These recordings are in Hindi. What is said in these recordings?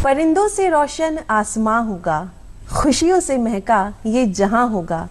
परिंदों से रोशन आसमां होगा, खुशियों से महका ये जहां होगा।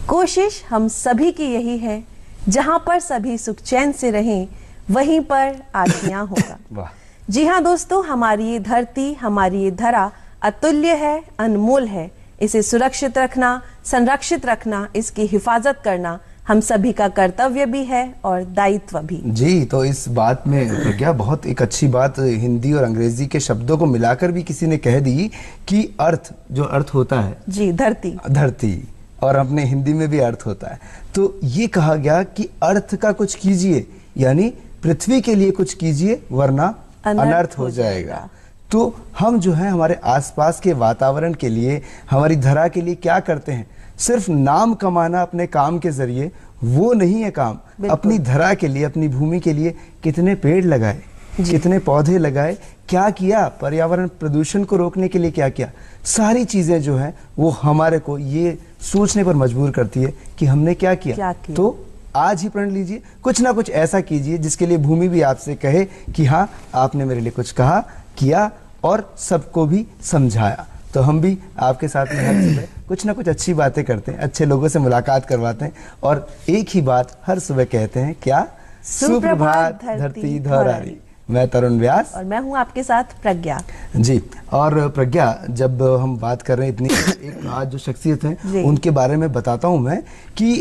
कोशिश हम सभी की यही है, जहां पर सभी सुख चैन से रहें वहीं पर आशियां होगा। जी हाँ दोस्तों, हमारी ये धरती, हमारी ये धरा अतुल्य है, अनमोल है। इसे सुरक्षित रखना, संरक्षित रखना, इसकी हिफाजत करना हम सभी का कर्तव्य भी है और दायित्व भी। जी, तो इस बात में प्रज्ञा बहुत एक अच्छी बात हिंदी और अंग्रेजी के शब्दों को मिलाकर भी किसी ने कह दी कि अर्थ, जो अर्थ होता है जी, धरती, धरती, और अपने हिंदी में भी अर्थ होता है। तो ये कहा गया कि अर्थ का कुछ कीजिए, यानी पृथ्वी के लिए कुछ कीजिए वरना अनर्थ हो जाएगा। तो हम जो है हमारे आसपास के वातावरण के लिए, हमारी धरा के लिए क्या करते हैं? सिर्फ नाम कमाना अपने काम के जरिए वो नहीं है काम। अपनी धरा के लिए, अपनी भूमि के लिए कितने पेड़ लगाए, कितने पौधे लगाए, क्या किया, पर्यावरण प्रदूषण को रोकने के लिए क्या किया, सारी चीजें जो है वो हमारे को ये सोचने पर मजबूर करती है कि हमने क्या किया। तो आज ही प्रण लीजिए, कुछ ना कुछ ऐसा कीजिए जिसके लिए भूमि भी आपसे कहे कि हाँ, आपने मेरे लिए कुछ कहा, किया और सबको भी समझाया। तो हम भी आपके साथ में हर सुबह कुछ ना कुछ अच्छी बातें करते हैं, अच्छे लोगों से मुलाकात करवाते हैं और एक ही बात हर सुबह कहते हैं, क्या? सुप्रभात धरती धौरारी। मैं तरुण व्यास और मैं हूं आपके साथ प्रज्ञा जी। और प्रज्ञा, जब हम बात कर रहे हैं इतनी एक आज जो शख्सियत है उनके बारे में बताता हूं मैं कि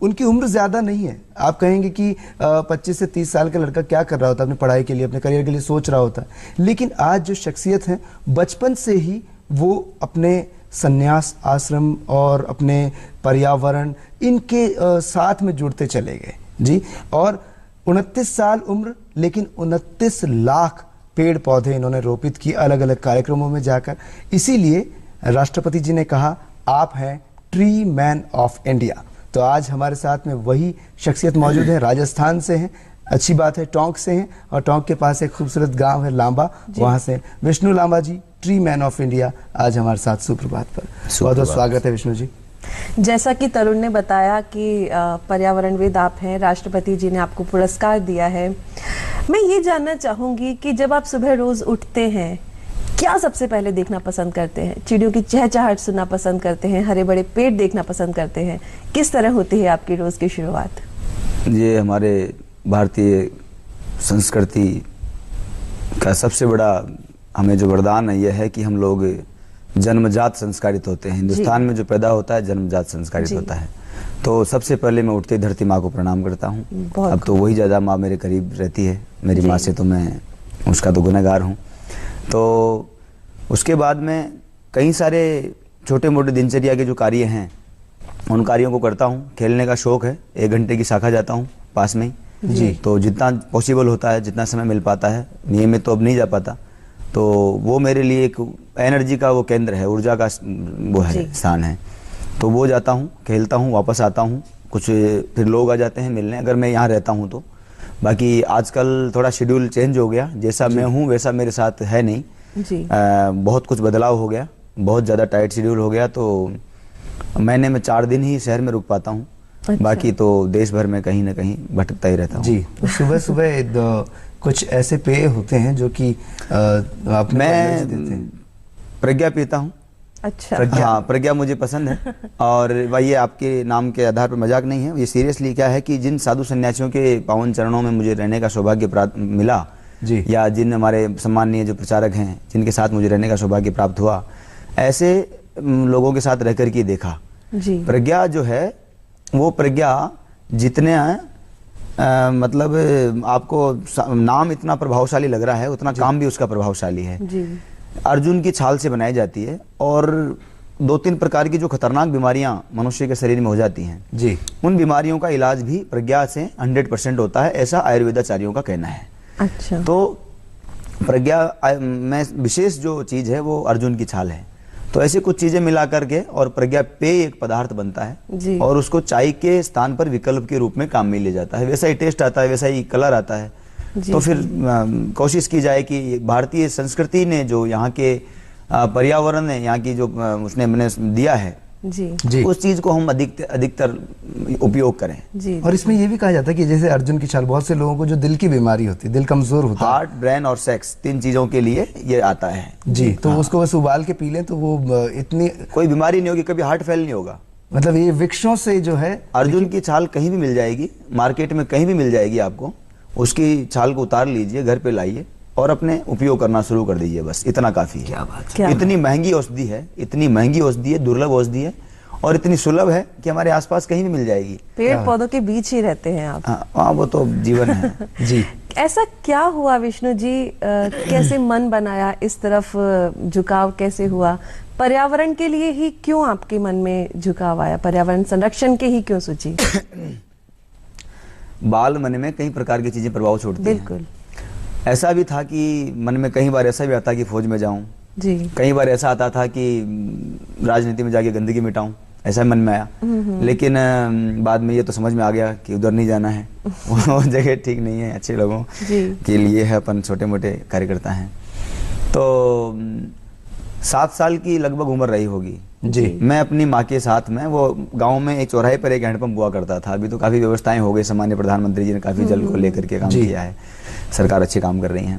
उनकी उम्र ज्यादा नहीं है। आप कहेंगे कि 25 से 30 साल का लड़का क्या कर रहा होता है, अपनी पढ़ाई के लिए, अपने करियर के लिए सोच रहा होता है। लेकिन आज जो शख्सियत है, बचपन से ही वो अपने संन्यास आश्रम और अपने पर्यावरण इनके साथ में जुड़ते चले गए जी। और 29 साल उम्र, लेकिन 29 लाख पेड़ पौधे इन्होंने रोपित किए अलग अलग कार्यक्रमों में जाकर। इसीलिए राष्ट्रपति जी ने कहा, आप हैं ट्री मैन ऑफ इंडिया। तो आज हमारे साथ में वही शख्सियत मौजूद है, राजस्थान से हैं, अच्छी बात है, टोंक से हैं, और टोंक के पास एक खूबसूरत गांव है लांबा, वहां से विष्णु लांबा जी, ट्री मैन ऑफ इंडिया, आज हमारे साथ सुप्रभात पर। बहुत बहुत स्वागत है विष्णु जी। जैसा कि तरुण ने बताया कि पर्यावरणविद आप हैं, राष्ट्रपति जी ने आपको पुरस्कार दिया है। मैं ये जानना चाहूंगी कि जब आप सुबह रोज उठते हैं, क्या सबसे पहले देखना पसंद करते हैं? चिड़ियों की चहचहाहट सुनना पसंद करते हैं, हरे बड़े पेड़ देखना पसंद करते हैं? किस तरह होती है आपकी रोज की शुरुआत? ये हमारे भारतीय संस्कृति का सबसे बड़ा हमें जो वरदान है यह है कि हम लोग जन्मजात संस्कारित होते हैं। हिंदुस्तान में जो पैदा होता है जन्मजात संस्कारित होता है। तो सबसे पहले मैं उठते ही धरती माँ को प्रणाम करता हूँ। अब तो वही ज़्यादा माँ मेरे करीब रहती है, मेरी माँ से तो मैं उसका तो गुनहगार हूँ। तो उसके बाद में कई सारे छोटे मोटे दिनचर्या के जो कार्य हैं उन कार्यों को करता हूँ। खेलने का शौक है, 1 घंटे की शाखा जाता हूँ पास में ही जी। तो जितना पॉसिबल होता है, जितना समय मिल पाता है, नियमित तो अब नहीं जा पाता, तो वो मेरे लिए एक एनर्जी का वो केंद्र है, ऊर्जा का वो है, स्थान है। तो वो जाता हूँ, खेलता हूँ, वापस आता हूँ। कुछ फिर लोग आ जाते हैं मिलने, अगर मैं यहाँ रहता हूँ तो। बाकी आजकल थोड़ा शेड्यूल चेंज हो गया, जैसा मैं हूँ वैसा मेरे साथ है नहीं जी। बहुत कुछ बदलाव हो गया, बहुत ज़्यादा टाइट शेड्यूल हो गया। तो महीने में 4 दिन ही शहर में रुक पाता हूँ। अच्छा। बाकी तो देश भर में कहीं ना कहीं भटकता ही रहता हूँ जी। तो सुबह सुबह कुछ ऐसे पेय होते हैं जो कि आप मैं प्रज्ञा पीता हूँ। अच्छा। हाँ, प्रज्ञा मुझे पसंद है। और ये आपके नाम के आधार पर मजाक नहीं है, ये सीरियसली क्या है कि जिन साधु सन्यासियों के पावन चरणों में मुझे रहने का सौभाग्य प्राप्त मिला जी, या जिन हमारे सम्माननीय जो प्रचारक हैं जिनके साथ मुझे रहने का सौभाग्य प्राप्त हुआ, ऐसे लोगों के साथ रहकर के देखा जी। प्रज्ञा जो है वो प्रज्ञा जितने मतलब आपको नाम इतना प्रभावशाली लग रहा है, उतना काम भी उसका प्रभावशाली है जी। अर्जुन की छाल से बनाई जाती है और 2-3 प्रकार की जो खतरनाक बीमारियां मनुष्य के शरीर में हो जाती हैं जी, उन बीमारियों का इलाज भी प्रज्ञा से 100% होता है, ऐसा आयुर्वेदाचार्यों का कहना है। अच्छा। तो प्रज्ञा में विशेष जो चीज है वो अर्जुन की छाल है। तो ऐसे कुछ चीजें मिला करके और प्रज्ञा पेय एक पदार्थ बनता है और उसको चाय के स्थान पर विकल्प के रूप में काम में ले जाता है। वैसा ही टेस्ट आता है, वैसा ही कलर आता है। तो फिर कोशिश की जाए कि भारतीय संस्कृति ने जो यहाँ के पर्यावरण ने, यहाँ की जो उसने मैंने दिया है जी जी। उस चीज को हम अधिकतर उपयोग करें। जी और इसमें ये भी कहा जाता है कि जैसे अर्जुन की छाल, बहुत से लोगों को जो दिल की बीमारी होती है, दिल कमजोर होता है, हार्ट, ब्रेन और सेक्स, 3 चीजों के लिए ये आता है जी, तो उसको बस उबाल के पी लें तो वो इतनी, कोई बीमारी नहीं होगी, कभी हार्ट फेल नहीं होगा। मतलब ये वृक्षों से जो है, अर्जुन की छाल कहीं भी मिल जाएगी, मार्केट में कहीं भी मिल जाएगी आपको, उसकी छाल को उतार लीजिए, घर पे लाइए और अपने उपयोग करना शुरू कर दीजिए, बस इतना काफी है। क्या बात क्या इतनी महंगी औषधि है, इतनी महंगी औषधि है, दुर्लभ औषधि है और इतनी सुलभ है कि हमारे आसपास कहीं भी मिल जाएगी। पेड़ पौधों के बीच ही रहते हैं आप। हाँ, वो तो जीवन है। जी। ऐसा क्या हुआ विष्णु जी, कैसे मन बनाया इस तरफ, झुकाव कैसे हुआ? पर्यावरण के लिए ही क्यों आपके मन में झुकाव आया? पर्यावरण संरक्षण के ही क्यों सोची? बाल मन में कई प्रकार की चीजें प्रभाव छोड़ती हैं। बिल्कुल। ऐसा भी था कि मन में कई बार ऐसा भी आता कि फौज में जाऊं, जी। कई बार ऐसा आता था कि राजनीति में जाके गंदगी मिटाऊं, ऐसा मन में आया। लेकिन बाद में ये तो समझ में आ गया कि उधर नहीं जाना है, वो जगह ठीक नहीं है, अच्छे लोगों के लिए है, अपन छोटे मोटे कार्यकर्ता हैं। तो 7 साल की लगभग उम्र रही होगी जी। मैं अपनी माँ के साथ में, वो गांव में एक चौराहे पर एक हैंडपंप हुआ करता था। अभी तो काफी व्यवस्थाएं हो गई, सामान्य प्रधानमंत्री जी ने काफी जल को लेकर के काम किया है, सरकार अच्छे काम कर रही है।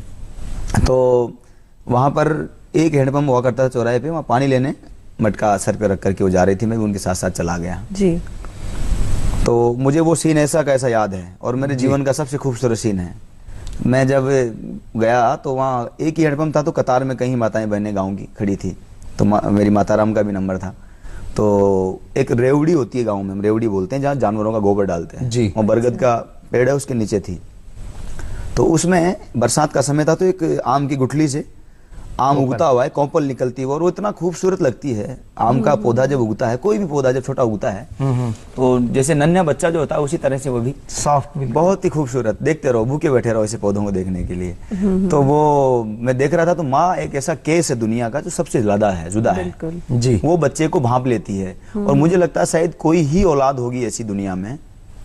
तो वहां पर एक हैंडपंप हुआ करता था चौराहे पे, वहाँ पानी लेने मटका सर पे रख करके वो जा रही थी, मैं भी उनके साथ साथ चला गया जी। तो मुझे वो सीन ऐसा कैसा याद है और मेरे जीवन का सबसे खूबसूरत सीन है। मैं जब गया तो वहाँ एक ही हैंडपंप था, तो कतार में कहीं माताएं बहनें गाँव की खड़ी थी, तो मेरी माता राम का भी नंबर था। तो एक रेवड़ी होती है गाँव में, हम रेवड़ी बोलते हैं, जहाँ जानवरों का गोबर डालते हैं जी। वो बरगद का पेड़ है, उसके नीचे थी। तो उसमें बरसात का समय था, तो एक आम की गुठली से आम उगता हुआ है, कौपल निकलती है और वो इतना खूबसूरत लगती है। आम का पौधा जब उगता है, कोई भी पौधा जब छोटा उगता है, तो जैसे नन्हा बच्चा जो होता है उसी तरह से वो भी सॉफ्ट, बहुत ही खूबसूरत, देखते रहो, भूखे बैठे रहो ऐसे पौधों को देखने के लिए। तो वो मैं देख रहा था, तो माँ एक ऐसा केस है दुनिया का जो सबसे ज्यादा है, जुदा है जी। वो बच्चे को भांप लेती है। और मुझे लगता है शायद कोई ही औलाद होगी ऐसी दुनिया में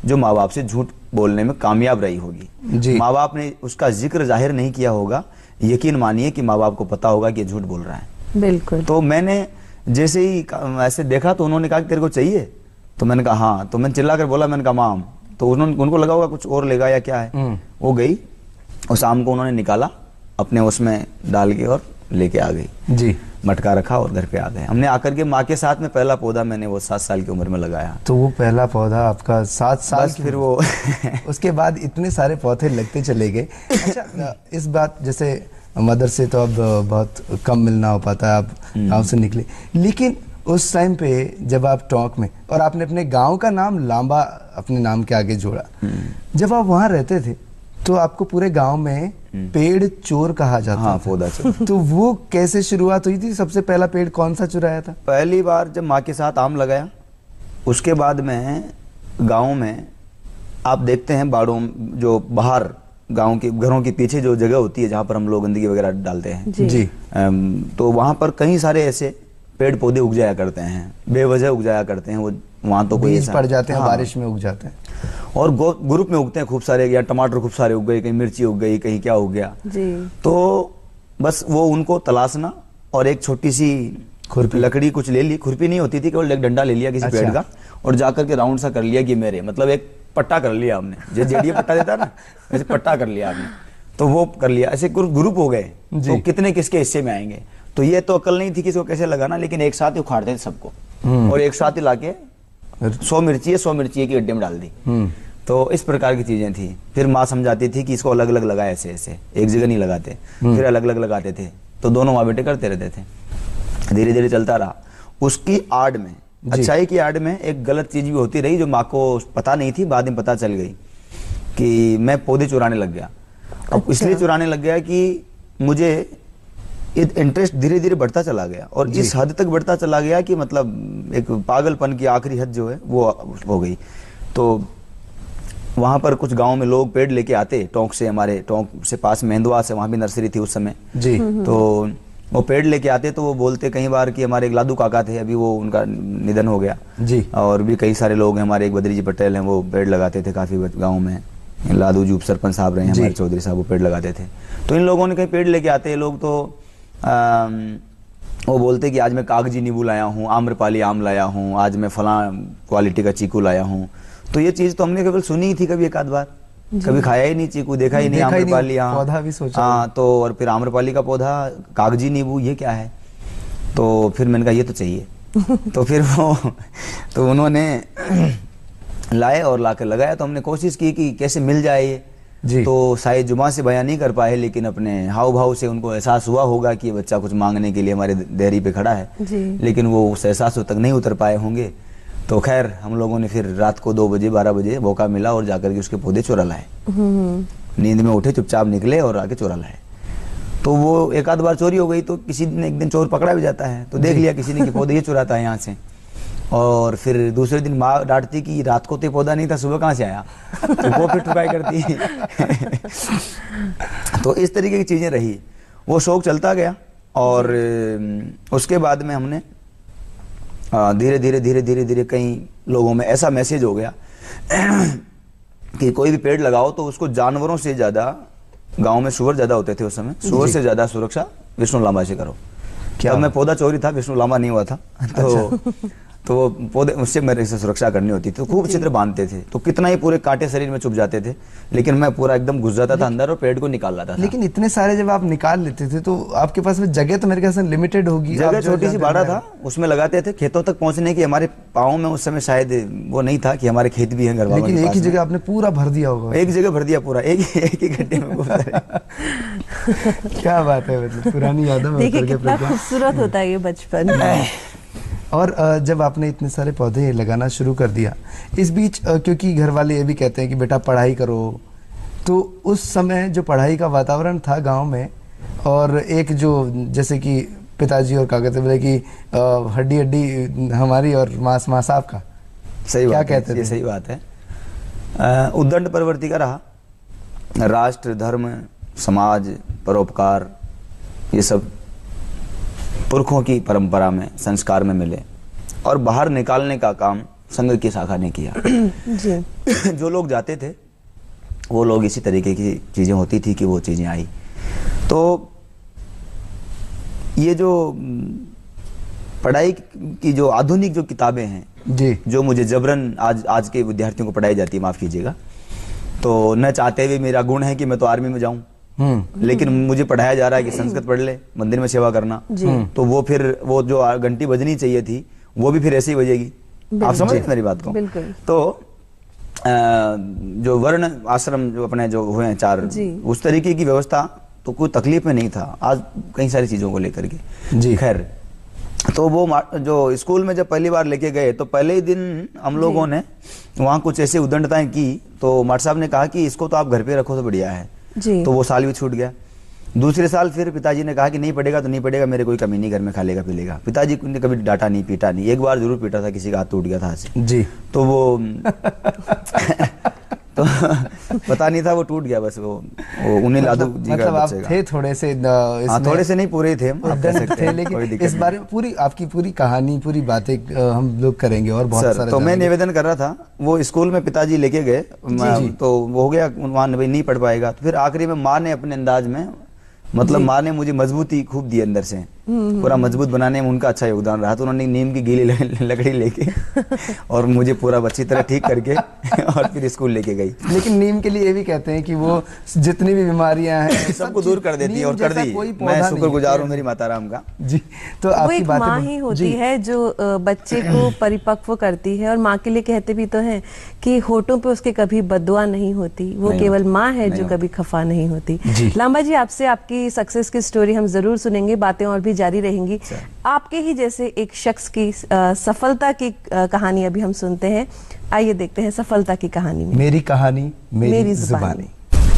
जो माँ बाप से झूठ बोलने में कामयाब रही होगी। माँ बाप ने उसका जिक्र जाहिर नहीं किया होगा, यकीन मानिए कि माँ बाप को पता होगा कि ये झूठ बोल रहा है। बिल्कुल। तो मैंने जैसे ही ऐसे देखा तो उन्होंने कहा कि तेरे को चाहिए, तो मैंने कहा हाँ, तो मैंने चिल्ला कर बोला, मैंने कहा माम, तो उनको लगा होगा कुछ और लेगा या क्या है। वो गई, उस आम को उन्होंने निकाला, अपने उसमें डाल के और लेके आ गई जी। मटका रखा और घर पे आ गए। हमने आकर के माँ के साथ में पहला पौधा मैंने वो 7 साल की उम्र में लगाया। तो वो पहला पौधा आपका 7 साल फिर वो उसके बाद इतने सारे पौधे लगते चले गए। अच्छा, इस बात, जैसे मदर से तो अब बहुत कम मिलना हो पाता है, आप गांव से निकले, लेकिन उस टाइम पे जब आप टोंक में, और आपने अपने गांव का नाम लांबा अपने नाम के आगे जोड़ा, जब आप वहां रहते थे तो आपको पूरे गांव में पेड़ चोर कहा जाता हाँ, था। पौधा चोर। तो वो कैसे शुरुआत हुई थी? सबसे पहला पेड़ कौन सा चुराया था? पहली बार जब माँ के साथ आम लगाया, उसके बाद में गांव में आप देखते हैं बाड़ों, जो बाहर गांव के घरों के पीछे जो जगह होती है जहाँ पर हम लोग गंदगी वगैरह डालते हैं जी। तो वहाँ पर कई सारे ऐसे पेड़ पौधे उग जाया करते हैं, बेवजह उग जाया करते हैं। वो वहाँ तो कोई बीज ऐसा पड़ जाते हैं, हाँ, बारिश में उग जाते हैं, और ग्रुप में उगते हैं खूब सारे, या टमाटर खूब सारे उग गए, कहीं मिर्ची उग गई, कहीं क्या उग गया। जी। तो बस वो उनको तलाशना, और एक छोटी सी खुरपी, लकड़ी कुछ ले ली, खुरपी नहीं होती थी, केवल एक डंडा ले लिया किसी पेड़ का, और जाकर के राउंड सा कर लिया कि मेरे, मतलब एक पट्टा कर लिया हमने, जो जेडीए पट्टा देता है ना, वैसे पट्टा कर लिया हमने। तो वो कर लिया, ऐसे ग्रुप हो गए, तो कितने किसके हिस्से में आएंगे। तो ये तो अकल नहीं थी किसी को कैसे लगाना, लेकिन एक साथ ही उखाड़ते थे सबको, और एक साथ ही लाके 100 मिर्ची है, 100 मिर्ची की गड्ढे में डाल दी। तो इस प्रकार की चीजें थी। फिर माँ समझाती थी कि इसको अलग अलग लगाए, ऐसे ऐसे एक जगह नहीं लगाते, फिर अलग अलग लगाते थे। तो दोनों माँ बेटे करते रहते थे, धीरे धीरे चलता रहा। उसकी आड़ में, अच्छाई की आड़ में एक गलत चीज भी होती रही, जो माँ को पता नहीं थी, बाद में पता चल गई कि मैं पौधे चुराने लग गया। अब इसलिए चुराने लग गया कि मुझे इंटरेस्ट धीरे धीरे बढ़ता चला गया, और इस हद तक बढ़ता चला गया कि मतलब एक पागलपन की आखिरी हद जो है वो हो गई। तो वहां पर कुछ गांव में लोग पेड़ लेके आते, टोंक से, हमारे टोंक से पास मेहंदवा से, वहां भी नर्सरी थी उस समय जी। तो वो पेड़ लेके आते, तो वो बोलते कई बार कि हमारे एक लादू काका थे, अभी वो उनका निधन हो गया जी, और भी कई सारे लोग हैं, हमारे एक बद्री जी पटेल हैं, वो पेड़ लगाते थे काफी गाँव में, लादू जी उप सरपंच साहब रहे हैं हमारे, चौधरी साहब, वो पेड़ लगाते थे। तो इन लोगों ने कहीं पेड़ लेके आते, लोग तो वो बोलते कि आज मैं कागजी नींबू लाया हूँ, आम्रपाली आम लाया हूँ, आज मैं फलां क्वालिटी का चीकू लाया हूँ। तो ये चीज़ तो हमने केवल सुनी ही थी कभी एक आध बार, कभी खाया ही नहीं चीकू, देखा ही नहीं आम्रपाली। हाँ, पौधा भी सोचा। हाँ, तो और फिर आम्रपाली का पौधा, कागजी नींबू, ये क्या है? तो फिर मैंने कहा ये तो चाहिए। तो फिर तो उन्होंने लाए और लाकर लगाया। तो हमने कोशिश की कि कैसे मिल जाए ये जी। तो शायद जुबान से बयान नहीं कर पाए, लेकिन अपने हाव भाव से उनको एहसास हुआ होगा कि ये बच्चा कुछ मांगने के लिए हमारे देहरी पे खड़ा है जी। लेकिन वो उस एहसास तक नहीं उतर पाए होंगे। तो खैर हम लोगों ने फिर रात को 2 बजे 12 बजे मौका मिला और जाकर के उसके पौधे चुरा लाए। नींद में उठे, चुपचाप निकले और आके चुरा लाए। तो वो एक आध बार चोरी हो गई, तो किसी दिन एक दिन चोर पकड़ा भी जाता है, तो देख लिया किसी ने कि पौधे ये चुराता है यहाँ से। और फिर दूसरे दिन माँ डांटती कि रात को तो पौधा नहीं था, सुबह कहाँ से आया? तो वो फिर ठुकाई करती। तो इस तरीके की चीज़ें रही, वो शौक चलता गया। और उसके बाद में हमने धीरे धीरे धीरे धीरे धीरे कई लोगों में ऐसा मैसेज हो गया कि कोई भी पेड़ लगाओ तो उसको जानवरों से ज़्यादा, गांव में सुअर ज़्यादा होते थे उस समय, सुअर से ज़्यादा सुरक्षा विष्णु लांबा से करो। क्या मैं पौधा चोरी था, विष्णु लांबा नहीं हुआ था। तो वो पौधे, उससे मेरे से सुरक्षा करनी होती थी। तो खूब अच्छी तरह बांधते थे, तो कितना ही पूरे कांटे शरीर में चुभ जाते थे, लेकिन मैं पूरा एकदम घुस जाता था अंदर और पेड़ को निकाल लाता था। लेकिन इतने सारे जब आप निकाल लेते थे तो आपके पास में जगह तो मेरे ख्याल से लिमिटेड होगी। जगह छोटी सी बाड़ा था, उसमें लगाते थे। खेतों तक पहुंचने की हमारे पाँव में उस समय शायद वो नहीं था कि हमारे खेत भी हैं घर वालों के पास। लेकिन एक ही जगह आपने पूरा भर दिया होगा। एक जगह भर दिया पूरा, एक ही गड्ढे में। क्या बात है, मतलब पुरानी यादों में देखिए कितना खूबसूरत होता है ये बचपन। और जब आपने इतने सारे पौधे लगाना शुरू कर दिया, इस बीच क्योंकि घर वाले ये भी कहते हैं कि बेटा पढ़ाई करो, तो उस समय जो पढ़ाई का वातावरण था गांव में, और एक जो जैसे कि पिताजी और क्या कहते बोले कि हड्डी हड्डी हमारी और मांस मांस आपका, सही क्या बात कहते थे? ये सही बात है। उद्दंड प्रवृत्ति का रहा, राष्ट्र, धर्म, समाज, परोपकार, ये सब पुरखों की परंपरा में, संस्कार में मिले, और बाहर निकालने का काम संघ की शाखा ने किया। जी। जो लोग जाते थे वो लोग इसी तरीके की चीज़ें होती थी कि वो चीज़ें आई। तो ये जो पढ़ाई की जो आधुनिक जो किताबें हैं जी, जो मुझे जबरन आज के विद्यार्थियों को पढ़ाई जाती है, माफ़ कीजिएगा, तो न चाहते हुए मेरा गुण है कि मैं तो आर्मी में जाऊं, लेकिन मुझे पढ़ाया जा रहा है कि संस्कृत पढ़ ले, मंदिर में सेवा करना। तो वो फिर वो जो घंटी बजनी चाहिए थी वो भी फिर ऐसे ही बजेगी। आप समझ रहे मेरी बात को? बिल्कुल। तो जो वर्ण आश्रम जो अपने जो हुए हैं 4, उस तरीके की व्यवस्था तो कोई तकलीफ में नहीं था आज कई सारी चीजों को लेकर के जी। खैर, तो वो जो स्कूल में जब पहली बार लेके गए तो पहले ही दिन हम लोगों ने वहाँ कुछ ऐसी उद्दंडताएं की, तो मास्टर साहब ने कहा कि इसको तो आप घर पे रखो तो बढ़िया है जी। तो वो साल भी छूट गया। दूसरे साल फिर पिताजी ने कहा कि नहीं पढ़ेगा तो नहीं पढ़ेगा, मेरे कोई कमी नहीं, घर में खा लेगा पी लेगा। पिताजी ने कभी डांटा नहीं, पीटा नहीं, एक बार जरूर पीटा था, किसी का हाथ टूट गया था हाथ से जी, तो वो तो पता नहीं था, वो टूट गया बस। वो उन्हें लादू जी मतलब आप थे थोड़े से थोड़े से नहीं, पूरे थे आप कह सकते हैं, लेकिन इस बारे में पूरी आपकी पूरी कहानी, पूरी बातें हम लोग करेंगे और बहुत सारे। तो मैं निवेदन कर रहा था, वो स्कूल में पिताजी लेके गए, तो वो हो गया, वहाँ नहीं पढ़ पाएगा। तो फिर आखिरी में माँ ने अपने अंदाज में, मतलब माँ ने मुझे मजबूती खूब दी अंदर से, पूरा मजबूत बनाने में उनका अच्छा योगदान रहा। तो उन्होंने नीम की गीली लकड़ी लेके और मुझे पूरा अच्छी तरह ठीक करके और फिर स्कूल लेके गई। लेकिन नीम के लिए ये भी कहते हैं कि वो जितनी भी बीमारियां हैं सबको दूर कर देती है, और कर दी। मैं शुक्रगुजार हूँ मेरी माता राम का जी। तो वो एक माँ ही होती है जो बच्चे को परिपक्व करती है, और माँ के लिए कहते भी तो हैं कि होठों पे उसके कभी बददुआ नहीं होती, वो केवल माँ है जो कभी खफा नहीं होती। लांबा जी, आपसे आपकी सक्सेस की स्टोरी हम जरूर सुनेंगे, बातें और भी जारी रहेंगी। आपके ही जैसे एक शख्स की सफलता की कहानी अभी हम सुनते हैं, आइए देखते हैं सफलता की कहानी में। मेरी कहानी मेरी जुबानी।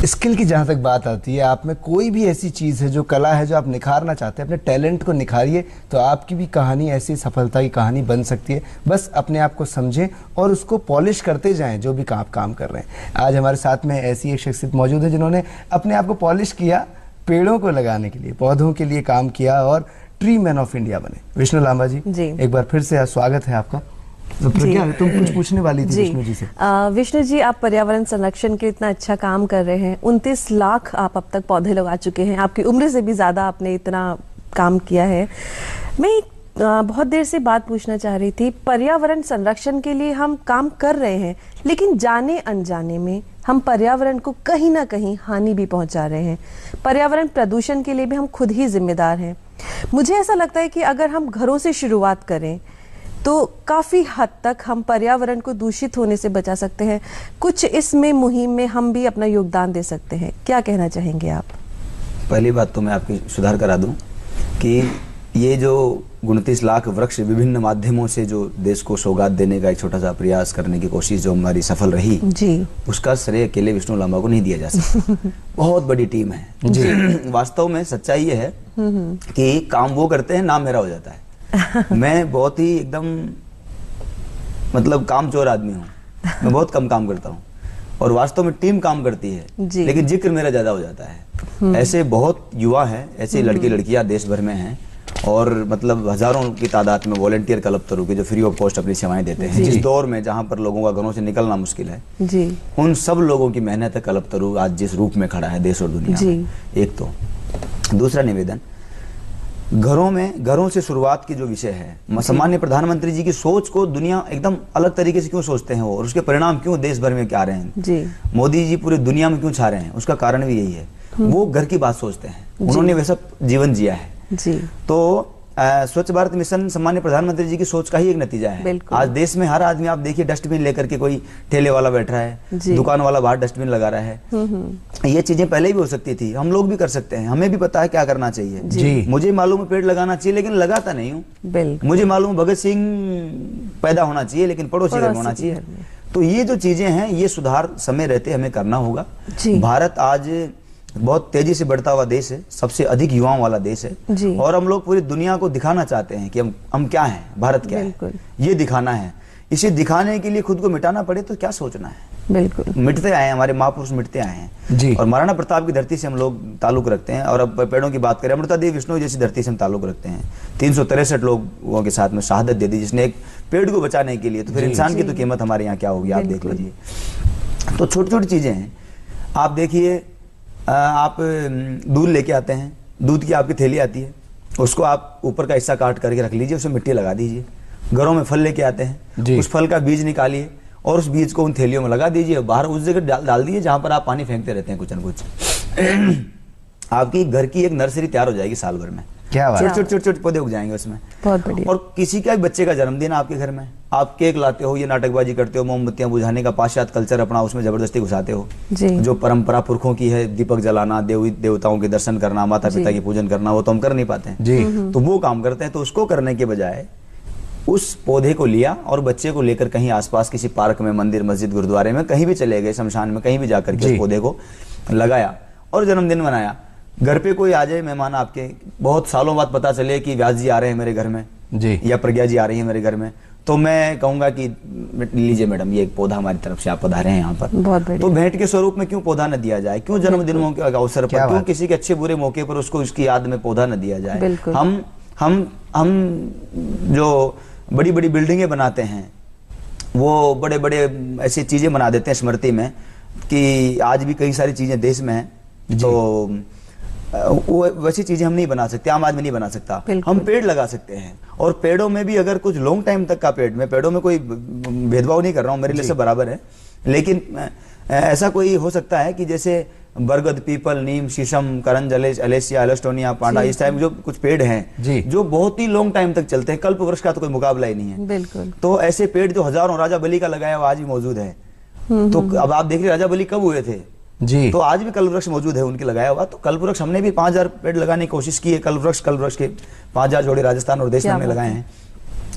स्किल की जहां तक बात आती है, आप में कोई भी ऐसी चीज है, जो कला है, जो आप निखारना चाहते हैं, अपने टैलेंट को निखारिए, तो आपकी भी कहानी ऐसी सफलता की कहानी बन सकती है। बस अपने आप को समझें और उसको पॉलिश करते जाएं जो भी आप काम कर रहे हैं। आज हमारे साथ में ऐसी एक शख्सियत मौजूद है जिन्होंने अपने आप को पॉलिश किया, पेड़ों को लगाने के लिए, पौधों के लिए काम किया और ट्री मैन ऑफ इंडिया बने। विष्णु लांबा जी, एक बार फिर से स्वागत है आपका। तो क्या तुम कुछ पूछने वाली थी विष्णु जी से? विष्णु जी, आप पर्यावरण संरक्षण के इतना अच्छा काम कर रहे हैं, 29 लाख आप अब तक पौधे लगा चुके हैं, आपकी उम्र से भी ज्यादा आपने इतना काम किया है। मैं बहुत देर से बात पूछना चाह रही थी, पर्यावरण संरक्षण के लिए हम काम कर रहे हैं, लेकिन जाने अनजाने में हम पर्यावरण को कहीं ना कहीं हानि भी पहुंचा रहे हैं। पर्यावरण प्रदूषण के लिए भी हम खुद ही जिम्मेदार हैं। मुझे ऐसा लगता है कि अगर हम घरों से शुरुआत करें तो काफ़ी हद तक हम पर्यावरण को दूषित होने से बचा सकते हैं। कुछ इसमें मुहिम में हम भी अपना योगदान दे सकते हैं। क्या कहना चाहेंगे आप? पहली बात तो मैं आपकी सुधार करा दूं कि ये जो 29 लाख वृक्ष विभिन्न माध्यमों से जो देश को सौगात देने का एक छोटा सा प्रयास करने की कोशिश जो हमारी सफल रही जी, उसका श्रेय अकेले विष्णु लांबा को नहीं दिया जा सकता। बहुत बड़ी टीम है जी। वास्तव में सच्चाई ये है कि काम वो करते हैं, नाम मेरा हो जाता है। मैं बहुत ही एकदम मतलब कामचोर आदमी हूँ, मैं बहुत कम काम करता हूँ और वास्तव में टीम काम करती है, लेकिन जिक्र मेरा ज्यादा हो जाता है। ऐसे बहुत युवा हैं, ऐसे लड़के लड़कियां देश भर में हैं और मतलब हजारों की तादाद में वॉलंटियर कल्पतरू के जो फ्री ऑफ कॉस्ट अपनी सेवाएं देते हैं। जिस दौर में जहां पर लोगों का घरों से निकलना मुश्किल है जी, उन सब लोगों की मेहनत है कल्पतरू आज जिस रूप में खड़ा है देश और दुनिया में। एक तो दूसरा निवेदन, घरों से शुरुआत की जो विषय है, सामान्य प्रधानमंत्री जी की सोच को दुनिया एकदम अलग तरीके से क्यों सोचते हैं वो, और उसके परिणाम क्यों देश भर में क्या आ रहे हैं जी। मोदी जी पूरी दुनिया में क्यों छा रहे हैं, उसका कारण भी यही है। वो घर की बात सोचते हैं, उन्होंने वैसा जीवन जिया है जी। तो स्वच्छ भारत मिशन सामान्य प्रधानमंत्री जी की सोच का ही एक नतीजा है। आज देश में हर आदमी आप देखिए डस्टबिन लेकर के, कोई ठेले वाला बैठ रहा है, दुकान वाला बाहर डस्टबिन लगा रहा है। ये चीजें पहले भी हो सकती थी, हम लोग भी कर सकते हैं, हमें भी पता है क्या करना चाहिए जी। मुझे मालूम है पेड़ लगाना चाहिए लेकिन लगाता नहीं हूँ। मुझे मालूम भगत सिंह पैदा होना चाहिए लेकिन पड़ोसी घर होना चाहिए। तो ये जो चीजें हैं ये सुधार समय रहते हमें करना होगा। भारत आज बहुत तेजी से बढ़ता हुआ देश है, सबसे अधिक युवाओं वाला देश है और हम लोग पूरी दुनिया को दिखाना चाहते हैं कि हम क्या हैं, भारत क्या है, ये दिखाना है। इसे दिखाने के लिए खुद को मिटाना पड़े तो क्या सोचना है। बिल्कुल मिटते आए हैं, हमारे महापुरुष मिटते आए हैं जी। और महाराणा प्रताप की धरती से हम लोग ताल्लुक रखते हैं। और अब पेड़ों की बात करें, अमृता देवी विष्णु जैसी धरती से हम ताल्लुक रखते हैं। 363 लोगों के साथ में शहादत दे दी जिसने एक पेड़ को बचाने के लिए, तो फिर इंसान की तो कीमत हमारे यहाँ क्या होगी आप देख लीजिए। तो छोटी छोटी चीजें हैं। आप देखिए, आप दूध लेके आते हैं, दूध की आपकी थैली आती है, उसको आप ऊपर का हिस्सा काट करके रख लीजिए, उसमें मिट्टी लगा दीजिए। घरों में फल लेके आते हैं, उस फल का बीज निकालिए और उस बीज को उन थैलियों में लगा दीजिए, बाहर उस जगह डाल दीजिए जहां पर आप पानी फेंकते रहते हैं कुछ न कुछ। आपकी घर की एक नर्सरी तैयार हो जाएगी साल भर में। क्या बात, छोटे छोटे पौधे उग जाएंगे उसमें। बहुत बढ़िया। और किसी का बच्चे का जन्मदिन आपके घर में, आप केक लाते हो, ये नाटकबाजी करते हो, मोमबत्तियां बुझाने का पाश्चात्य कल्चर अपना उसमें जबरदस्ती घुसाते हो। जो परंपरा पुरखों की है, दीपक जलाना, देवताओं के दर्शन करना, माता पिता की पूजन करना, वो तो हम कर नहीं पाते हैं। तो वो काम करते हैं। तो उसको करने के बजाय उस पौधे को लिया और बच्चे को लेकर कहीं आसपास किसी पार्क में, मंदिर, मस्जिद, गुरुद्वारे में कहीं भी चले गए, शमशान में कहीं भी जाकर के उस पौधे को लगाया और जन्मदिन मनाया। घर पे कोई आ जाए मेहमान आपके, बहुत सालों बाद पता चले कि व्यास जी आ रहे हैं मेरे घर में जी, या प्रज्ञा जी आ रही है मेरे घर में, तो मैं कहूंगा कि लीजिए मैडम ये एक पौधा हमारी तरफ से आप पधारे हैं यहाँ पर। तो भेंट के स्वरूप में क्यों पौधा न दिया जाए? क्यों जन्मदिनों के अवसर पर, क्यों किसी के अच्छे बुरे मौके पर उसको उसकी याद में पौधा न दिया जाए? हम जो बड़ी बड़ी बिल्डिंगें बनाते हैं, वो बड़े बड़े ऐसी चीजें बना देते हैं स्मृति में कि आज भी कई सारी चीजें देश में हैं, तो वो वैसी चीजें हम नहीं बना सकते, आम आदमी नहीं बना सकता। हम पेड़ लगा सकते हैं और पेड़ों में भी अगर कुछ लॉन्ग टाइम तक का पेड़, मैं पेड़ों में कोई भेदभाव नहीं कर रहा हूँ, मेरे लिए सब बराबर है, लेकिन ऐसा कोई हो सकता है कि जैसे बरगद, पीपल, नीम, शीशम, करंज, अलेसिया, एलोस्टोनिया, पांडा, इस टाइप जो कुछ पेड़ हैं जो बहुत ही लॉन्ग टाइम तक चलते हैं, कल्प वृक्ष का तो कोई मुकाबला ही नहीं है। बिल्कुल। तो ऐसे पेड़ जो हजारों राजा बली का लगाया हुआ आज भी मौजूद है। तो अब आप देख रहे राजा बली कब हुए थे जी, तो आज भी कल्प वृक्ष मौजूद है उनके लगाया हुआ। तो कल्प वृक्ष हमने भी 5000 पेड़ लगाने की कोशिश की है। कल्प वृक्ष के 5000 जोड़े राजस्थान और देश में हमने लगाए हैं,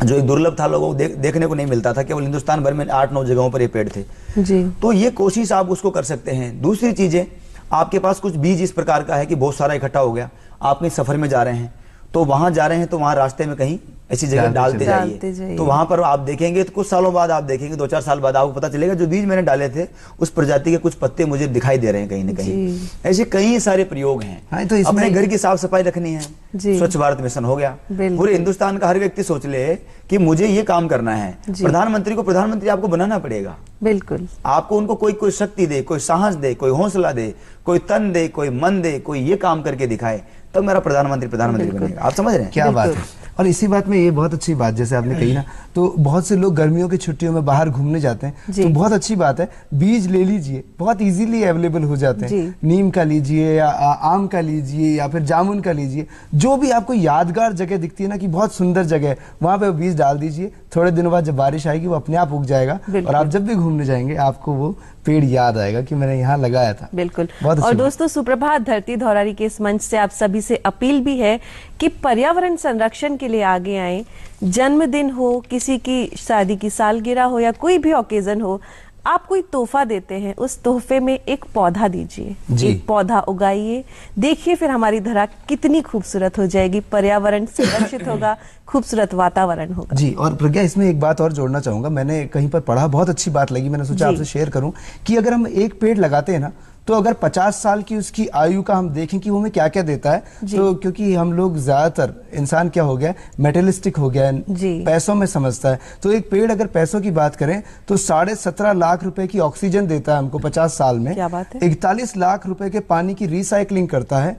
जो एक दुर्लभ था, लोगों को देखने को नहीं मिलता था, केवल हिंदुस्तान भर में 8-9 जगहों पर ये पेड़ थे जी। तो ये कोशिश आप उसको कर सकते हैं। दूसरी चीजें, आपके पास कुछ बीज इस प्रकार का है कि बहुत सारा इकट्ठा हो गया, आप कहीं सफर में जा रहे हैं, तो वहां जा रहे हैं तो वहां रास्ते में कहीं ऐसी जगह डालते जाइए, तो वहां पर आप देखेंगे, तो कुछ सालों बाद आप देखेंगे, 2-4 साल बाद आपको पता चलेगा जो बीज मैंने डाले थे उस प्रजाति के कुछ पत्ते मुझे दिखाई दे रहे हैं कहीं न कहीं। ऐसे कई सारे प्रयोग हैं। तो अपने घर की साफ सफाई रखनी है, स्वच्छ भारत मिशन हो गया। पूरे हिंदुस्तान का हर व्यक्ति सोच ले कि मुझे ये काम करना है। प्रधानमंत्री को प्रधानमंत्री आपको बनाना पड़ेगा। बिल्कुल। आपको उनको कोई शक्ति दे, कोई साहस दे, कोई हौसला दे, कोई तन दे, कोई मन दे, कोई ये काम करके दिखाए, तब मेरा प्रधानमंत्री बनेगा। आप समझ रहे हैं? क्या बात है। और इसी बात में ये बहुत अच्छी बात जैसे आपने कही ना, तो बहुत से लोग गर्मियों की छुट्टियों में बाहर घूमने जाते हैं, तो बहुत अच्छी बात है, बीज ले लीजिए, बहुत इजीली अवेलेबल हो जाते हैं। नीम का लीजिए या आम का लीजिए या फिर जामुन का लीजिए, जो भी आपको यादगार जगह दिखती है ना कि बहुत सुंदर जगह है, वहां पे बीज डाल दीजिए। थोड़े दिनों बाद जब बारिश आएगी वो अपने आप उग जाएगा और आप जब भी घूमने जाएंगे आपको वो पेड़ याद आएगा कि मैंने यहाँ लगाया था। बिल्कुल। और दोस्तों, सुप्रभात धरती धौरारी के इस मंच से आप सभी से अपील भी है कि पर्यावरण संरक्षण के लिए आगे आए। जन्मदिन हो, किसी की शादी की सालगिरह हो या कोई भी ओकेजन हो, आप कोई तोहफा देते हैं, उस तोहफे में एक पौधा दीजिए, एक पौधा उगाइए। देखिए फिर हमारी धरा कितनी खूबसूरत हो जाएगी, पर्यावरण संरक्षित होगा, खूबसूरत वातावरण होगा। जी। और प्रज्ञा, इसमें एक बात और जोड़ना चाहूंगा, मैंने कहीं पर पढ़ा, बहुत अच्छी बात लगी, मैंने सोचा आपसे शेयर करूं कि अगर हम एक पेड़ लगाते हैं ना, तो अगर 50 साल की उसकी आयु का हम देखें कि वो हमें क्या क्या देता है, तो क्योंकि हम लोग ज्यादातर इंसान क्या हो गया, मेटेलिस्टिक हो गया है, पैसों में समझता है, तो एक पेड़ अगर पैसों की बात करें तो 17.5 लाख रुपए की ऑक्सीजन देता है हमको 50 साल में। क्या बात है? 41 लाख रुपए के पानी की रिसाइकलिंग करता है।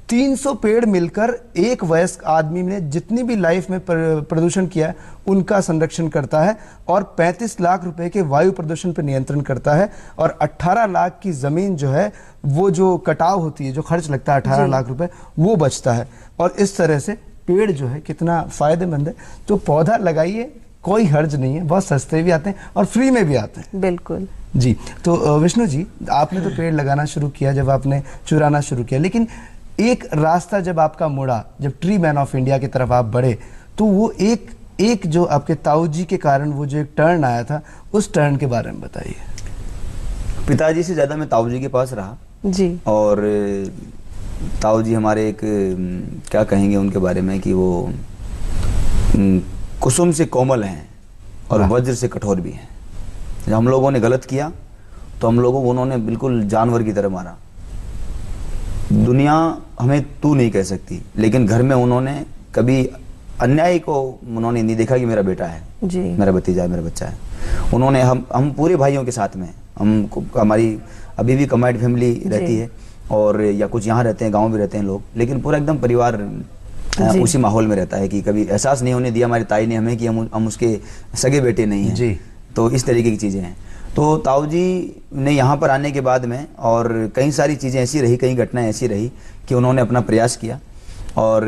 300 पेड़ मिलकर एक वयस्क आदमी ने जितनी भी लाइफ में प्रदूषण किया है उनका संरक्षण करता है, और 35 लाख रुपए के वायु प्रदूषण पर नियंत्रण करता है, और 18 लाख की जमीन जो है वो जो कटाव होती है, जो खर्च लगता है 18 लाख रुपए, वो बचता है। और इस तरह से पेड़ जो है कितना फायदेमंद है। तो पौधा लगाइए, कोई हर्ज नहीं है, बहुत सस्ते भी आते हैं और फ्री में भी आते हैं। बिल्कुल जी। तो विष्णु जी, आपने तो पेड़ लगाना शुरू किया जब आपने चुराना शुरू किया, लेकिन एक रास्ता जब आपका मुड़ा, जब ट्री मैन ऑफ इंडिया की तरफ आप बढ़े, तो वो एक जो आपके ताऊ जी के कारण वो जो एक टर्न आया था, उस टर्न के बारे में बताइए। पिताजी से ज्यादा मैं ताऊ जी के पास रहा जी। और ताऊ जी हमारे एक क्या कहेंगे उनके बारे में कि वो कुसुम से कोमल हैं और वज्र से कठोर भी हैं। जब हम लोगों ने गलत किया तो हम लोगों को उन्होंने बिल्कुल जानवर की तरह मारा। दुनिया हमें तू नहीं कह सकती, लेकिन घर में उन्होंने कभी अन्याय को उन्होंने नहीं देखा कि मेरा बेटा है जी, मेरा भतीजा है, मेरा बच्चा है। उन्होंने हम पूरे भाइयों के साथ में, हमारी अभी भी कमांड फैमिली रहती है और या कुछ यहाँ रहते हैं, गांव भी रहते हैं लोग, लेकिन पूरा एकदम परिवार उसी माहौल में रहता है कि कभी एहसास नहीं होने दिया हमारी ताई ने हमें कि हम उसके सगे बेटे नहीं हैं जी। तो इस तरीके की चीज़ें हैं। तो ताऊ जी ने यहाँ पर आने के बाद में और कई सारी चीज़ें ऐसी रही, कई घटनाएं ऐसी रही कि उन्होंने अपना प्रयास किया, और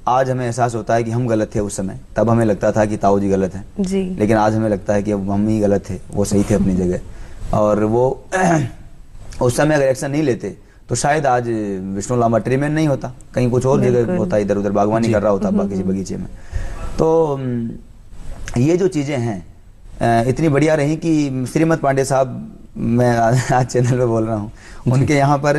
आज हमें एहसास होता है कि हम गलत थे उस समय। तब हमें लगता था कि ताऊ जी गलत हैं जी, लेकिन आज हमें लगता है कि अब हम ही गलत थे, वो सही थे अपनी जगह। और वो उस समय अगर एक्शन नहीं लेते तो शायद आज विष्णु लांबा ट्रीमैन नहीं होता, कहीं कुछ और जगह होता, इधर उधर बागवानी कर रहा होता किसी बगीचे में। तो ये जो चीज़ें हैं इतनी बढ़िया रही कि श्रीमद पांडे साहब, मैं आज चैनल पे बोल रहा हूँ, उनके यहाँ पर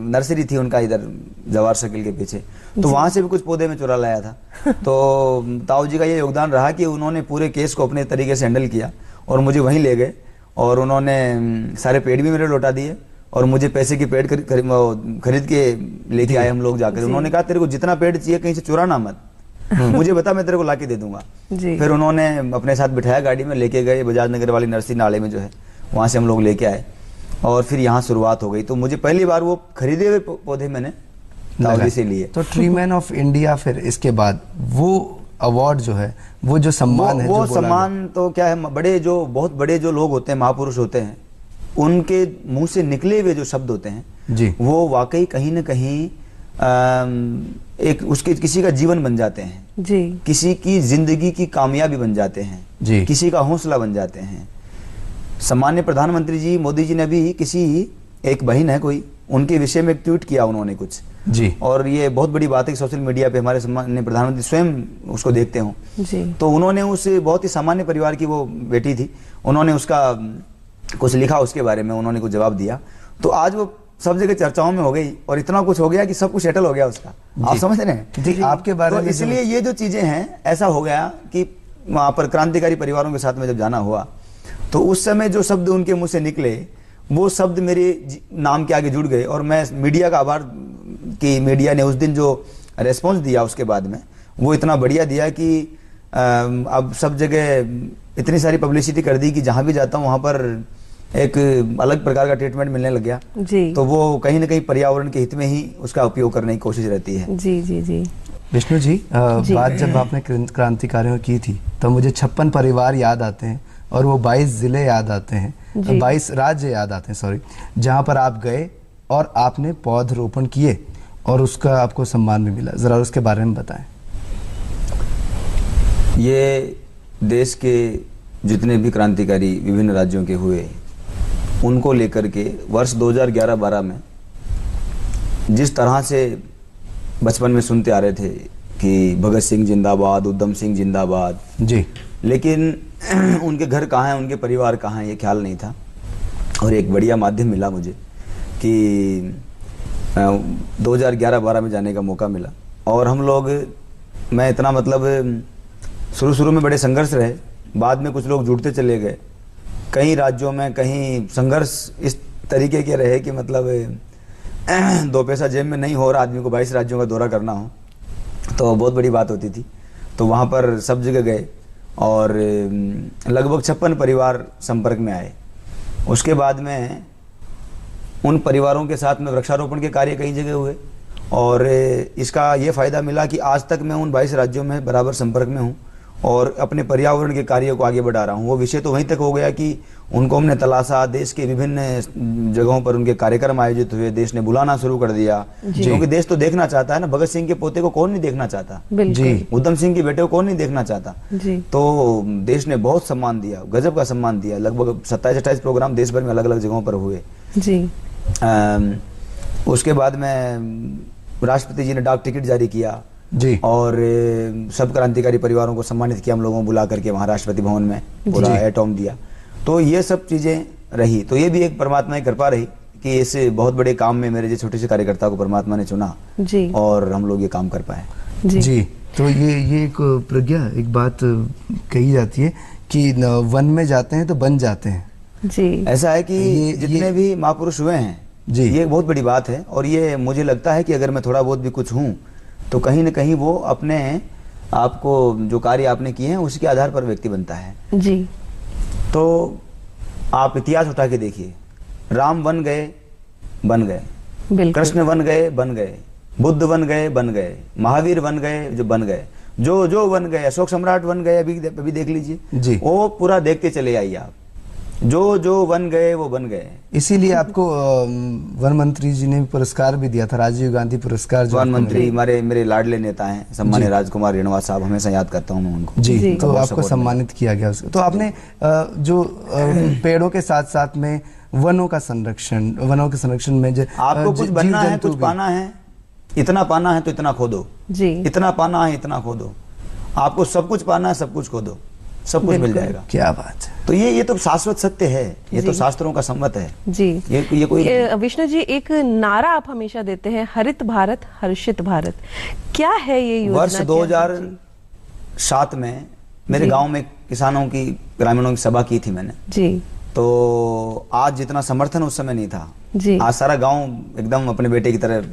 नर्सरी थी उनका इधर जवाहर सर्किल के पीछे, तो वहाँ से भी कुछ पौधे में चुरा लाया था। तो ताऊ जी का ये योगदान रहा कि उन्होंने पूरे केस को अपने तरीके से हैंडल किया और मुझे वहीं ले गए, और उन्होंने सारे पेड़ भी मेरे लौटा दिए और मुझे पैसे के पेड़ खरीद के लेके आए हम लोग जाकर। उन्होंने कहा तेरे को जितना पेड़ चाहिए कहीं से चुराना मत, मुझे बता, मैं तेरे को लाके दे दूंगा। फिर उन्होंने अपने साथ बिठाया, गाड़ी में लेके गए बजाज नगर वाली नर्सरी नाले में जो है, वहाँ से हम लोग लेके आए और फिर यहाँ शुरुआत हो गई। तो मुझे पहली बार वो खरीदे हुए पौधे मैंने ताऊ जी से लिए। तो ट्री मैन ऑफ इंडिया, फिर इसके बाद वो अवार्ड जो है, वो जो सम्मान है, वो सम्मान तो क्या है, बहुत बड़े जो लोग होते हैं, महापुरुष होते हैं, उनके मुंह से निकले हुए जो शब्द होते हैं जी, वो वाकई कहीं न कहीं एक उसके किसी का जीवन बन जाते हैं जी, किसी की जिंदगी की कामयाबी बन जाते हैं जी, किसी का हौसला बन जाते हैं। सम्मान्य प्रधानमंत्री जी मोदी जी ने भी किसी एक बहन है कोई, उनके विषय में एक ट्वीट किया उन्होंने कुछ जी, और ये बहुत बड़ी बात है कि सोशल मीडिया पे हमारे सम्मान्य प्रधानमंत्री स्वयं उसको देखते हो जी। तो उन्होंने उस बहुत ही सामान्य परिवार की वो बेटी थी, उन्होंने उसका कुछ लिखा, उसके बारे में उन्होंने कुछ जवाब दिया, तो आज वो सब जगह चर्चाओं में हो गई और इतना कुछ हो गया कि सब कुछ सेटल हो गया उसका। आप समझ रहे हैं जी, आपके बारे में। इसलिए ये जो चीजें हैं, ऐसा हो गया कि वहां पर क्रांतिकारी परिवारों के साथ में जब जाना हुआ तो उस समय जो शब्द उनके मुंह से निकले, वो शब्द मेरे नाम के आगे जुड़ गए। और मैं मीडिया का आभार कि मीडिया ने उस दिन जो रेस्पॉन्स दिया उसके बाद में, वो इतना बढ़िया दिया कि अब सब जगह इतनी सारी पब्लिसिटी कर दी कि जहां भी जाता हूँ वहां पर एक अलग प्रकार का ट्रीटमेंट मिलने लग गया जी। तो वो कहीं ना कहीं पर्यावरण के हित में ही उसका उपयोग करने की कोशिश रहती है। जी जी जी। विष्णु जी, बात जब आपने क्रांतिकारियों की थी तो मुझे 56 परिवार याद आते हैं और वो 22 जिले याद आते हैं, 22 राज्य याद आते हैं, सॉरी, जहाँ पर आप गए और आपने पौधरोपण किए और उसका आपको सम्मान भी मिला। जरा उसके बारे में बताएं। ये देश के जितने भी क्रांतिकारी विभिन्न राज्यों के हुए, उनको लेकर के वर्ष 2011-12 में जिस तरह से बचपन में सुनते आ रहे थे कि भगत सिंह जिंदाबाद, उधम सिंह जिंदाबाद जी, लेकिन उनके घर कहाँ हैं, उनके परिवार कहाँ हैं, ये ख्याल नहीं था। और एक बढ़िया माध्यम मिला मुझे कि 2011-12 में जाने का मौका मिला। और हम लोग, मैं इतना मतलब शुरू में बड़े संघर्ष रहे, बाद में कुछ लोग जुड़ते चले गए। कई राज्यों में कहीं संघर्ष इस तरीके के रहे कि मतलब 2 पैसा जेब में नहीं हो रहा, आदमी को 22 राज्यों का दौरा करना हो तो बहुत बड़ी बात होती थी। तो वहाँ पर सब जगह गए और लगभग 56 परिवार संपर्क में आए। उसके बाद में उन परिवारों के साथ में वृक्षारोपण के कार्य कई जगह हुए और इसका ये फ़ायदा मिला कि आज तक मैं उन 22 राज्यों में बराबर संपर्क में हूँ और अपने पर्यावरण के कार्यों को आगे बढ़ा रहा हूँ। वो विषय तो वहीं तक हो गया कि उनको हमने तलाशा, देश के विभिन्न जगहों पर उनके कार्यक्रम आयोजित हुए, देश ने बुलाना शुरू कर दिया, क्योंकि देश तो देखना चाहता है ना। भगत सिंह के पोते को कौन नहीं देखना चाहता जी, उधम सिंह के बेटे को कौन नहीं देखना चाहता जी। तो देश ने बहुत सम्मान दिया, गजब का सम्मान दिया। लगभग 27-28 प्रोग्राम देश भर में अलग अलग जगहों पर हुए जी। उसके बाद में राष्ट्रपति जी ने डाक टिकट जारी किया जी और सब क्रांतिकारी परिवारों को सम्मानित किया हम लोगों को बुला करके वहाँ राष्ट्रपति भवन में, पूरा एटॉम दिया। तो ये सब चीज़ें रही। तो ये भी एक परमात्मा की कृपा रही कि इस बहुत बड़े काम में मेरे जो छोटे से कार्यकर्ता को परमात्मा ने चुना जी और हम लोग ये काम कर पाए जी। तो ये एक प्रज्ञा, एक बात कही जाती है कि वन में जाते हैं तो बन जाते हैं जी। ऐसा है कि जितने भी महापुरुष हुए हैं जी, ये बहुत बड़ी बात है। और ये मुझे लगता है कि अगर मैं थोड़ा बहुत भी कुछ हूँ तो कहीं न कहीं वो अपने आपको जो कार्य आपने किए हैं उसके आधार पर व्यक्ति बनता है जी। तो आप इतिहास उठा के देखिए, राम बन गए, बन गए, कृष्ण बन गए, बन गए, बुद्ध बन गए, बन गए, महावीर बन गए, जो बन गए, जो बन गए, अशोक सम्राट बन गए, अभी देख लीजिए जी। वो पूरा देखते चले आइए आप, जो बन गए वो बन गए। इसीलिए आपको वन मंत्री जी ने पुरस्कार भी दिया था, राजीव गांधी पुरस्कार। जो वन मंत्री मेरे लाडले नेता हैं, सम्मानित राजकुमार रेणुवा साहब, हमेशा याद करता हूँ मैं उनको जी। तो आपको सम्मानित किया गया उसको। तो आपने जो पेड़ों के साथ साथ में वनों के संरक्षण में जो आपको कुछ बनना है, कुछ पाना है, इतना पाना है तो इतना खोदो जी, इतना पाना है इतना खोदो, आपको सब कुछ पाना है, सब कुछ खोदो, सब कुछ मिल जाएगा। क्या बात है। तो ये तो शाश्वत सत्य है, ये तो शास्त्रों का सम्मत है जी। ये कोई विष्णु जी, एक नारा आप हमेशा देते हैं, हरित भारत हर्षित भारत, क्या है ये योजना? वर्ष 2007 में मेरे गांव में किसानों की, ग्रामीणों की सभा की थी मैंने जी। तो आज जितना समर्थन उस समय नहीं था जी। आज सारा गांव एकदम अपने बेटे की तरह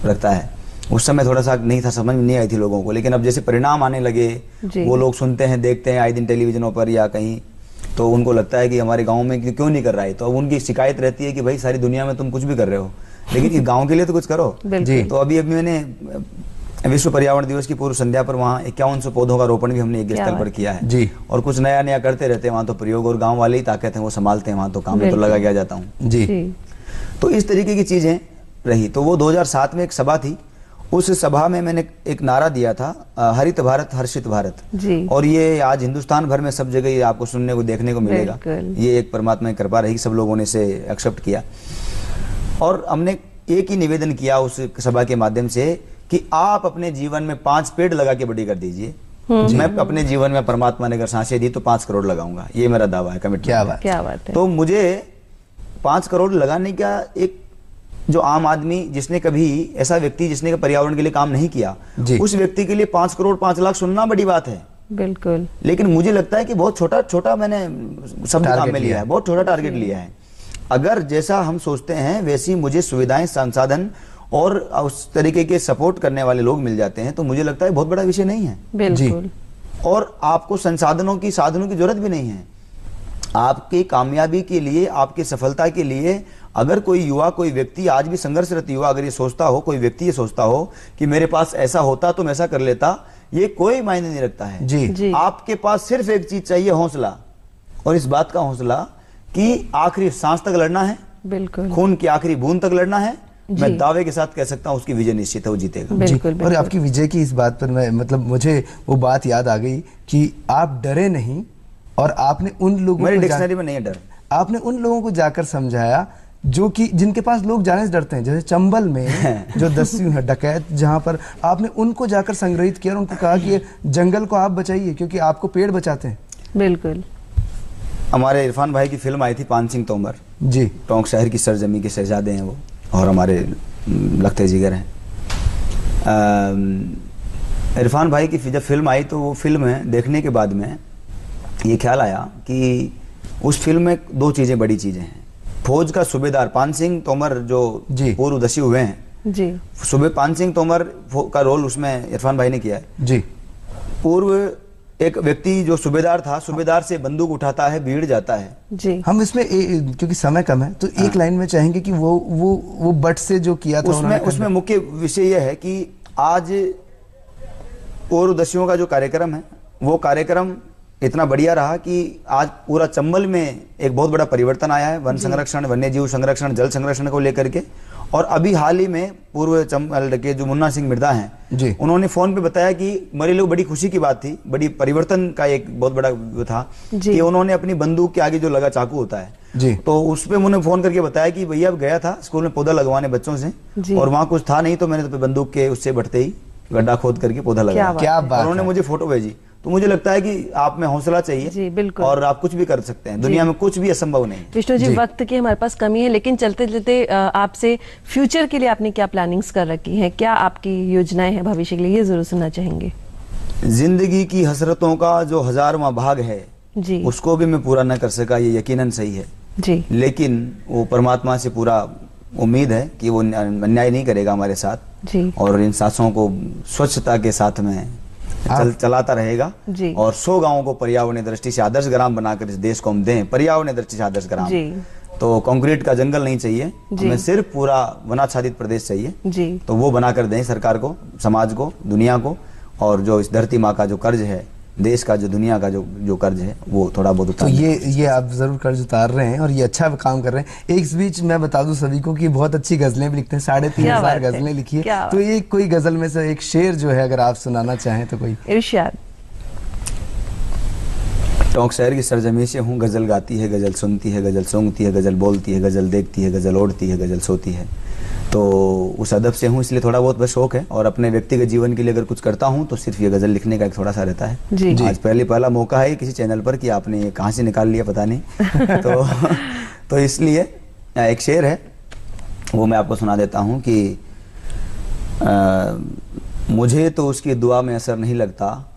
रखता है। उस समय थोड़ा सा नहीं था, समझ में नहीं आई थी लोगों को, लेकिन अब जैसे परिणाम आने लगे, वो लोग सुनते हैं, देखते हैं आए दिन टेलीविजनों पर या कहीं, तो उनको लगता है कि हमारे गांव में क्यों नहीं कर रहा है। तो अब उनकी शिकायत रहती है कि भाई सारी दुनिया में तुम कुछ भी कर रहे हो, लेकिन इस गांव के लिए तो कुछ करो जी। तो अभी मैंने विश्व पर्यावरण दिवस की पूर्व संध्या पर वहाँ 5100 पौधों का रोपण भी हमने एक स्थल पर किया है जी। और कुछ नया करते रहते हैं वहाँ, तो प्रयोग और गाँव वाले ही ताकत है, वो संभालते हैं वहाँ, तो काम में तो लगा गया जाता हूँ जी। तो इस तरीके की चीजें रही। तो वो 2007 में एक सभा थी, उस सभा में मैंने एक नारा दिया था, हरित भारत हर्षित भारत जी। और ये आज हिंदुस्तान भर में सब जगह ये आपको सुनने को देखने को मिलेगा। ये एक परमात्मा की कृपा रही, सब लोगों ने इसे एक्सेप्ट किया। और हमने एक ही निवेदन किया उस सभा के माध्यम से कि आप अपने जीवन में 5 पेड़ लगा के बड़ी कर दीजिए। मैं अपने जीवन में, परमात्मा ने अगर सांसें दी तो 5 करोड़ लगाऊंगा, ये मेरा दावा है, कमिटमेंट। क्या बात है। तो मुझे 5 करोड़ लगाने का, एक जो आम आदमी जिसने कभी, ऐसा व्यक्ति जिसने पर्यावरण के लिए काम नहीं किया, उस व्यक्ति के लिए 5 करोड़ 5 लाख सुनना बड़ी बात है बिल्कुल। लेकिन मुझे लगता है कि बहुत छोटा मैंने शब्द काम में लिया है, बहुत छोटा टारगेट लिया है। अगर जैसा हम सोचते हैं वैसी मुझे सुविधाएं, संसाधन और उस तरीके के सपोर्ट करने वाले लोग मिल जाते हैं, तो मुझे लगता है बहुत बड़ा विषय नहीं है बिल्कुल। और आपको साधनों की जरूरत भी नहीं है। आपकी कामयाबी के लिए, आपकी सफलता के लिए अगर कोई युवा, कोई व्यक्ति आज भी संघर्षरत युवा अगर ये सोचता हो, कोई व्यक्ति ये सोचता हो कि मेरे पास ऐसा होता तो मैं ऐसा कर लेता, ये कोई मायने नहीं रखता है। जी। आपके पास सिर्फ एक चीज चाहिए, हौसला, और इस बात का हौसला कि आखिरी सांस तक लड़ना है, बिल्कुल, खून की आखिरी बूंद तक लड़ना है। मैं दावे के साथ कह सकता हूँ उसकी विजय निश्चित है, वो जीतेगा। बिल्कुल, और आपकी विजय की इस बात पर मैं मतलब मुझे वो बात याद आ गई कि आप डरे नहीं और आपने उन लोगों मेरी को डिक्शनरी में नहीं है डर। आपने उन लोगों को जाकर समझाया जो कि जिनके पास लोग जाने से डरते हैं, जैसे चंबल में जो 10 डकैत, जहां पर आपने उनको जाकर संग्रहित किया और उनको कहा कि ये जंगल को आप बचाइए क्योंकि आपको पेड़ बचाते हैं। बिल्कुल। हमारे इरफान भाई की फिल्म आई थी पान सिंह तोमर जी। टोंक शहर की सरजमी के शहजादे हैं वो, और हमारे लगते जिगर हैं। इरफान भाई की जब फिल्म आई तो वो फिल्म देखने के बाद में ये ख्याल आया कि उस फिल्म में 2 चीज़ें, बड़ी चीज़ें हैं। फौज का सूबेदार पान सिंह तोमर जो पूर्व दस्यु हुए हैं जी, पान सिंह तोमर का रोल उसमें इरफान भाई ने किया है जी। पूर्व एक व्यक्ति जो सूबेदार था, सूबेदार से बंदूक उठाता है, भीड़ जाता है जी। हम इसमें क्योंकि समय कम है तो एक लाइन में चाहेंगे कि वो बट से जो किया था उसमें मुख्य विषय यह है कि आज पूर्व दस्युओं का जो कार्यक्रम है वो कार्यक्रम इतना बढ़िया रहा कि आज पूरा चंबल में एक बहुत बड़ा परिवर्तन आया है, वन संरक्षण, वन्य जीव संरक्षण, जल संरक्षण को लेकर के। और अभी हाल ही में पूर्व चंबल के जो मुन्ना सिंह मिर्दा हैं, उन्होंने फोन पे बताया कि मेरे लिए बड़ी खुशी की बात थी, बड़ी परिवर्तन का एक बहुत बड़ा वो था कि उन्होंने अपनी बंदूक के आगे जो लगा चाकू होता है, तो उस पे उन्होंने फोन करके बताया कि भैया अब गया था स्कूल में पौधा लगवाने बच्चों से और वहाँ कुछ था नहीं, तो मैंने तो बंदूक के उससे बढ़ते ही गड्ढा खोद करके पौधा लगाया। क्या बात है। उन्होंने मुझे फोटो भेजी। तो मुझे लगता है कि आप में हौसला चाहिए जी, बिल्कुल। और आप कुछ भी कर सकते हैं, दुनिया में कुछ भी असंभव नहीं। विष्णु जी, वक्त की हमारे पास कमी है, लेकिन चलते चलते आपसे फ्यूचर के लिए आपने क्या प्लानिंग्स कर रखी हैं, क्या आपकी योजनाएं हैं भविष्य के लिए, ये जरूर सुनना चाहेंगे। जिंदगी की हसरतों का जो 1000वां भाग है जी, उसको भी मैं पूरा न कर सका, ये यकीनन सही है जी, लेकिन वो परमात्मा से पूरा उम्मीद है कि वो अन्याय नहीं करेगा हमारे साथ जी, और इन सांसों को स्वच्छता के साथ में चलाता रहेगा जी, और 100 गांवों को पर्यावरण दृष्टि से आदर्श ग्राम बनाकर इस देश को हम दें, पर्यावरण दृष्टि से आदर्श ग्राम। जी। तो कंक्रीट का जंगल नहीं चाहिए, हमें सिर्फ पूरा वनाच्छादित प्रदेश चाहिए जी। तो वो बनाकर दें सरकार को, समाज को, दुनिया को। और जो इस धरती माँ का जो कर्ज है, देश का जो, दुनिया का जो कर्ज है, वो थोड़ा बहुत उतार। तो ये आप जरूर कर्ज उतार रहे हैं और ये अच्छा काम कर रहे हैं। एक बीच मैं बता दूं सभी को कि बहुत अच्छी गजलें भी लिखते हैं, 3500 गजलें लिखी है। तो ये कोई गजल में से एक शेर जो है अगर आप सुनाना चाहें तो कोई। इरशाद। टोंक शहर की सरजमी से हूँ, गजल गाती है, गजल सुनती है, गजल सूंघती है, गजल बोलती है, गजल देखती है, गजल ओढ़ती है, गजल सोती है। तो उस अदब से हूँ, इसलिए थोड़ा बहुत बस शौक है। और अपने व्यक्तिगत जीवन के लिए अगर कुछ करता हूँ तो सिर्फ ये गजल लिखने का एक थोड़ा सा रहता है। जी। आज पहला मौका है किसी चैनल पर कि आपने ये कहाँ से निकाल लिया पता नहीं तो इसलिए एक शेर है वो मैं आपको सुना देता हूँ कि मुझे तो उसकी दुआ में असर नहीं लगता,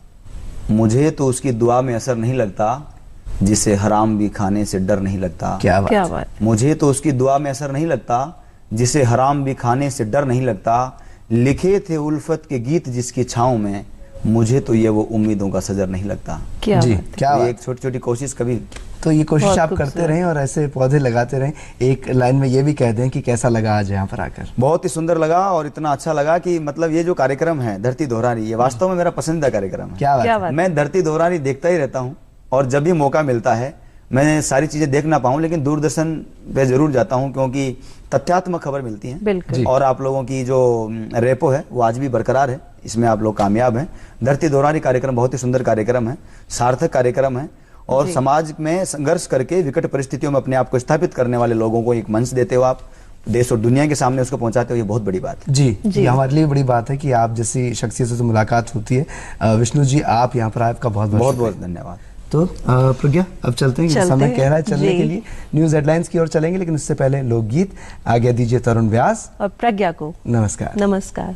मुझे तो उसकी दुआ में असर नहीं लगता, जिसे हराम भी खाने से डर नहीं लगता। क्या बात। मुझे तो उसकी दुआ में असर नहीं लगता, जिसे हराम भी खाने से डर नहीं लगता। लिखे थे उल्फत के गीत जिसकी छाँव में, मुझे तो ये वो उम्मीदों का सजर नहीं लगता। क्या जी, क्या एक छोटी छोटी कोशिश कभी तो ये कोशिश आप करते रहें और ऐसे पौधे लगाते रहें। एक लाइन में ये भी कह दें कि कैसा लगा आज यहाँ पर आकर। बहुत ही सुंदर लगा और इतना अच्छा लगा कि मतलब ये जो कार्यक्रम है धरती दोहरानी, ये वास्तव में मेरा पसंदीदा कार्यक्रम है। क्या बात। मैं धरती दोहरानी देखता ही रहता हूँ और जब भी मौका मिलता है, मैं सारी चीजें देख ना पाऊँ लेकिन दूरदर्शन पे जरूर जाता हूँ क्योंकि तथ्यात्मक खबर मिलती है। और आप लोगों की जो रेपो है वो आज भी बरकरार है, इसमें आप लोग कामयाब हैं। धरती दोहरानी कार्यक्रम बहुत ही सुंदर कार्यक्रम है, सार्थक कार्यक्रम है और समाज में संघर्ष करके विकट परिस्थितियों में अपने आप को स्थापित करने वाले लोगों को एक मंच देते हो आप, देश और दुनिया के सामने उसको पहुंचाते हो, ये बहुत बड़ी बात है। जी, हमारे लिए बड़ी बात है कि आप जैसी शख्सियतों से मुलाकात होती है। विष्णु जी, आप यहाँ पर आपका बहुत बहुत धन्यवाद। तो प्रज्ञा, अब चलते हैं, समय कह रहा है चलने के लिए। न्यूज हेडलाइंस की ओर चलेंगे लेकिन उससे पहले लोकगीत। आज्ञा दीजिए तरुण व्यास और प्रज्ञा को। नमस्कार। नमस्कार।